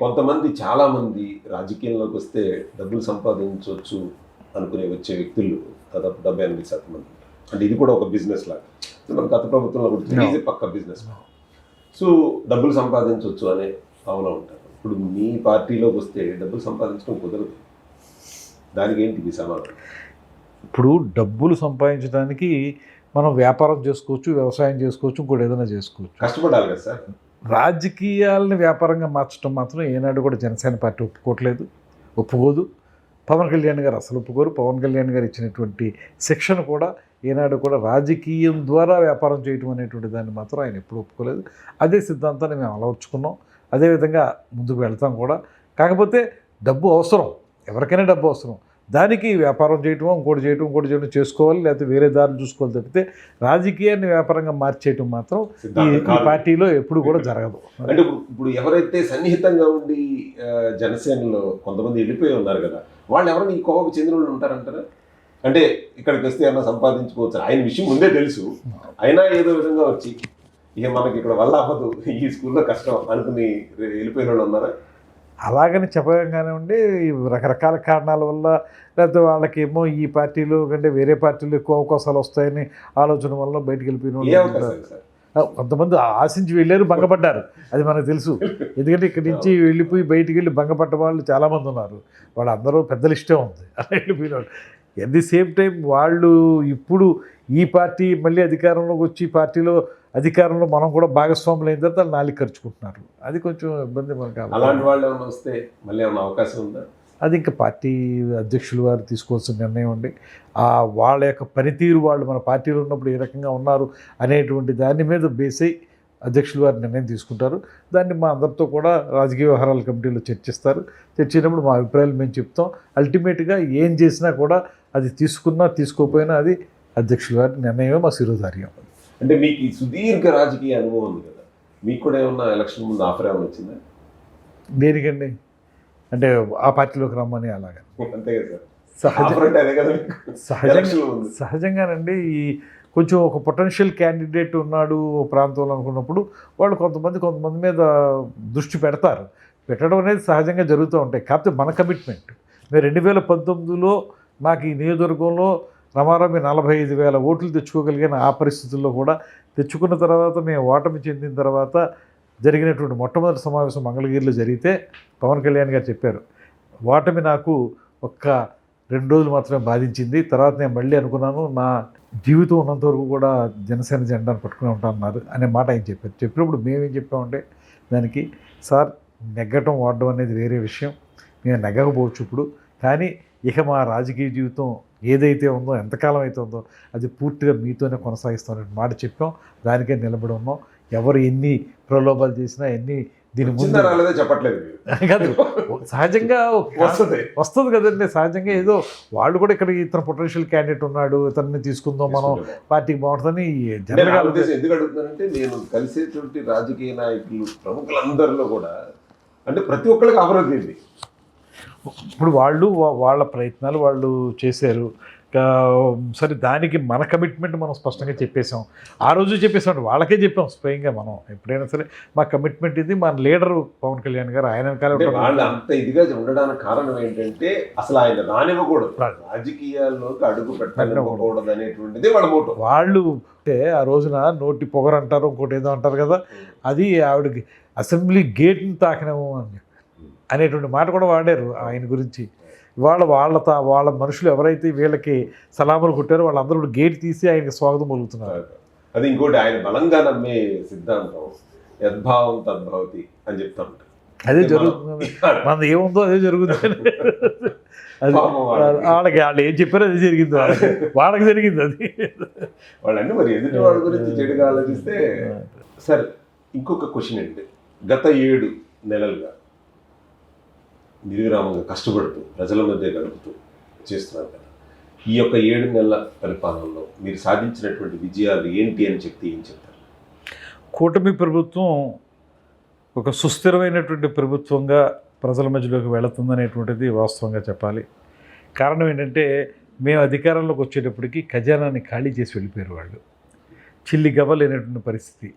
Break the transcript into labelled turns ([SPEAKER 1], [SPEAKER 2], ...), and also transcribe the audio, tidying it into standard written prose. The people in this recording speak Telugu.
[SPEAKER 1] కొంతమంది చాలామంది రాజకీయంలోకి వస్తే డబ్బులు సంపాదించవచ్చు అనుకునే వచ్చే వ్యక్తులు దాదాపు 70-80% మంది. అంటే ఇది కూడా ఒక బిజినెస్ లాగా. మన గత ప్రభుత్వంలో కూడా ఇది పక్క బిజినెస్. సో డబ్బులు సంపాదించవచ్చు అనే భావన ఉంటారు. ఇప్పుడు మీ పార్టీలోకి వస్తే డబ్బులు సంపాదించడం కుదరదు. దానికి ఏంటి మీ సమాధానం?
[SPEAKER 2] ఇప్పుడు డబ్బులు సంపాదించడానికి మనం వ్యాపారం చేసుకోవచ్చు, వ్యవసాయం చేసుకోవచ్చు, ఇంకోటి ఏదైనా చేసుకోవచ్చు.
[SPEAKER 1] కష్టపడాలి కదా సార్.
[SPEAKER 2] రాజకీయాలని వ్యాపారంగా మార్చడం మాత్రం ఏనాడు కూడా జనసేన పార్టీ ఒప్పుకోదు. పవన్ కళ్యాణ్ గారు అసలు ఒప్పుకోరు. పవన్ కళ్యాణ్ గారు ఇచ్చినటువంటి శిక్షణ కూడా ఏనాడు కూడా రాజకీయం ద్వారా వ్యాపారం చేయటం అనేటువంటి దాన్ని మాత్రం ఆయన ఎప్పుడు ఒప్పుకోలేదు. అదే సిద్ధాంతాన్ని మేము అలవర్చుకున్నాం. అదేవిధంగా ముందుకు వెళ్తాం కూడా. కాకపోతే డబ్బు అవసరం, ఎవరికైనా డబ్బు అవసరం. దానికి వ్యాపారం చేయటం, ఇంకోటి చేయటం చేసుకోవాలి, లేకపోతే వేరే దారులు చూసుకోవాలి తప్పితే రాజకీయాన్ని వ్యాపారంగా మార్చేయటం మాత్రం ఈ పార్టీలో ఎప్పుడు కూడా జరగదు.
[SPEAKER 1] అంటే ఇప్పుడు ఎవరైతే సన్నిహితంగా ఉండి జనసేనలో కొంతమంది వెళ్ళిపోయి ఉన్నారు కదా, వాళ్ళు ఎవరైనా ఈ కోవకు చెందిన వాళ్ళు ఉంటారంటారా? అంటే ఇక్కడికి వస్తే ఏమన్నా సంపాదించుకోవచ్చు, ఆయన విషయం ముందే తెలుసు, అయినా ఏదో విధంగా వచ్చి ఇక మనకి ఇక్కడ వల్ల అవ్వదు, ఈ స్కూల్లో కష్టం అనుకుని వెళ్ళిపోయిన వాళ్ళు ఉన్నారా?
[SPEAKER 2] అలాగని చెప్పగానే ఉండి రకరకాల కారణాల వల్ల, లేకపోతే వాళ్ళకేమో ఈ పార్టీలో కంటే వేరే పార్టీలో ఎక్కువ అవకాశాలు వస్తాయని ఆలోచన వల్ల బయటికి వెళ్ళిపోయిన కొంతమంది ఆశించి వెళ్ళారు, భంగపడ్డారు. అది మనకు తెలుసు. ఎందుకంటే ఇక్కడి నుంచి వెళ్ళిపోయి బయటికి వెళ్ళి భంగపడ్డ వాళ్ళు చాలామంది ఉన్నారు. వాళ్ళందరూ పెద్దలు ఇష్టం ఉంది అలా వెళ్ళిపోయిన వాళ్ళు. ఎట్ ది సేమ్ టైం వాళ్ళు ఇప్పుడు ఈ పార్టీ మళ్ళీ అధికారంలోకి వచ్చి పార్టీలో అధికారంలో మనం కూడా భాగస్వాములు అయిన తర్వాత వాళ్ళు నాలుగు ఖర్చుకుంటున్నారు. అది కొంచెం ఇబ్బంది మనకు.
[SPEAKER 1] అలాంటి వాళ్ళు ఏమైనా వస్తే మళ్ళీ ఏమైనా అవకాశం ఉందా?
[SPEAKER 2] అది ఇంకా పార్టీ అధ్యక్షులు వారు తీసుకోవాల్సిన నిర్ణయం అండి. వాళ్ళ యొక్క పనితీరు, వాళ్ళు మన పార్టీలో ఉన్నప్పుడు ఏ రకంగా ఉన్నారు అనేటువంటి దాని మీద బేస్ అయ్యి అధ్యక్షులు వారు నిర్ణయం తీసుకుంటారు. దాన్ని మా అందరితో కూడా రాజకీయ వ్యవహారాల కమిటీలో చర్చిస్తారు. చర్చించినప్పుడు మా అభిప్రాయాలు మేము చెప్తాం. అల్టిమేట్గా ఏం చేసినా కూడా అది తీసుకున్నా తీసుకోకపోయినా అది అధ్యక్షుల వారి నిర్ణయమే మా శిరోధార్యం.
[SPEAKER 1] అంటే మీకు ఈ సుదీర్ఘ రాజకీయ అనుభవం ఉంది కదా, మీకు కూడా ఏమన్నా ఎలక్షన్ ముందు ఆఫర్ ఏమైనా వచ్చిందా?
[SPEAKER 2] దేనికండి? అంటే ఆ పార్టీలోకి రమ్మని అలాగా?
[SPEAKER 1] అంతే కదా సార్.
[SPEAKER 2] సహజంగానండి. ఈ కొంచెం ఒక పొటెన్షియల్ క్యాండిడేట్ ఉన్నాడు ప్రాంతంలో అనుకున్నప్పుడు వాళ్ళు కొంతమంది మీద దృష్టి పెడతారు. పెట్టడం అనేది సహజంగా జరుగుతూ ఉంటాయి. కాకపోతే మన కమిట్మెంట్, మేము 2019లో నాకు ఈ నియోజకవర్గంలో రమారమి 45,000 ఓట్లు తెచ్చుకోగలిగిన ఆ పరిస్థితుల్లో కూడా తెచ్చుకున్న తర్వాత మేము ఓటమి చెందిన తర్వాత జరిగినటువంటి మొట్టమొదటి సమావేశం మంగళగిరిలో జరిగితే పవన్ కళ్యాణ్ గారు చెప్పారు, ఓటమి నాకు ఒక్క 2 రోజులు మాత్రమే బాధించింది, తర్వాత నేను మళ్ళీ అనుకున్నాను నా జీవితం ఉన్నంత వరకు కూడా జనసేన జెండాను పట్టుకుని ఉంటానన్నారు అనే మాట ఆయన చెప్పారు. చెప్పినప్పుడు మేమేం చెప్పామంటే దానికి, సార్ నెగ్గటం ఓడడం అనేది వేరే విషయం, మేము నెగ్గకపోవచ్చు ఇప్పుడు, కానీ ఇక మా రాజకీయ జీవితం ఏదైతే ఉందో, ఎంతకాలం అయితే ఉందో అది పూర్తిగా మీతోనే కొనసాగిస్తామనే మాట చెప్పాం. దానికే నిలబడి ఉన్నాం. ఎవరు ఎన్ని ప్రలోభాలు చేసినా, ఎన్ని దీని ముందు
[SPEAKER 1] చెప్పట్లేదు
[SPEAKER 2] కాదు, సహజంగా వస్తుంది కదండి. సహజంగా ఏదో వాళ్ళు కూడా ఇక్కడ ఇతను పొటెన్షియల్ క్యాండిడేట్ ఉన్నాడు, ఇతన్ని తీసుకుందాం మనం, పార్టీకి బాగుంటుందని
[SPEAKER 1] జనరల్గా ఎందుకు అడుగుతున్నానంటే, నేను కలిసేటువంటి రాజకీయ నాయకులు ప్రముఖులందరిలో కూడా అంటే ప్రతి ఒక్కరికి అభివృద్ధి.
[SPEAKER 2] ఇప్పుడు వాళ్ళ ప్రయత్నాలు వాళ్ళు చేశారు. సరే, దానికి మన కమిట్మెంట్ మనం స్పష్టంగా చెప్పేసాం. ఆ రోజు చెప్పేసాం, వాళ్ళకే చెప్పాం స్వయంగా. మనం ఎప్పుడైనా సరే మా కమిట్మెంట్ ఇది, మన లీడర్ పవన్ కళ్యాణ్ గారు, ఆయన
[SPEAKER 1] వాళ్ళు అంత ఇదిగా ఉండడానికి కారణం ఏంటంటే అసలు ఆయన రానివ్వకూడదు, రాజకీయాల్లోకి అడుగు పెట్టకూడదు అనేటువంటిది వాళ్ళ మోటో.
[SPEAKER 2] వాళ్ళు అంటే ఆ రోజున నోటి పొగరు అంటారు, ఇంకోటి ఏదో అంటారు కదా, అది ఆవిడకి అసెంబ్లీ గేట్ని తాకినాము అని అనేటువంటి మాట కూడా వాడారు ఆయన గురించి. వాళ్ళ మనుషులు ఎవరైతే వీళ్ళకి సలాములు కొట్టారో వాళ్ళందరూ గేట్ తీసి ఆయనకి స్వాగతం పలుకుతున్నారు.
[SPEAKER 1] అది ఇంకోటి ఆయన బలంగా నమ్మే సిద్ధాంతం, యద్భావం తద్భవతి అని చెప్తా ఉంటారు.
[SPEAKER 2] అదే జరుగుతుంది, మనది ఏముందో అదే జరుగుతుంది. అది వాళ్ళు ఏం చెప్పారో అదే జరిగింది, వాళ్ళకి జరిగింది అది.
[SPEAKER 1] వాళ్ళన్నీ మరి ఎదుటి వాళ్ళ గురించి చెడుగా ఆలోచిస్తే. సరే, ఇంకొక క్వశ్చన్ ఏంటి, గత 7 నెలలుగా నిర్విరామంగా కష్టపడుతూ ప్రజల మధ్య గడుపుతూ చేస్తున్నారు కదా, ఈ యొక్క 7 నెలల పరిపాలనలో మీరు సాధించినటువంటి విజయాలు ఏంటి అని ఏం చెప్తారు?
[SPEAKER 2] కూటమి ప్రభుత్వం ఒక సుస్థిరమైనటువంటి ప్రభుత్వంగా ప్రజల మధ్యలోకి వెళుతుందనేటువంటిది వాస్తవంగా చెప్పాలి. కారణం ఏంటంటే, మేము అధికారంలోకి వచ్చేటప్పటికి ఖజానాన్ని ఖాళీ చేసి వెళ్ళిపోయారు వాళ్ళు. చిల్లి గవ్వలేనటువంటి పరిస్థితి.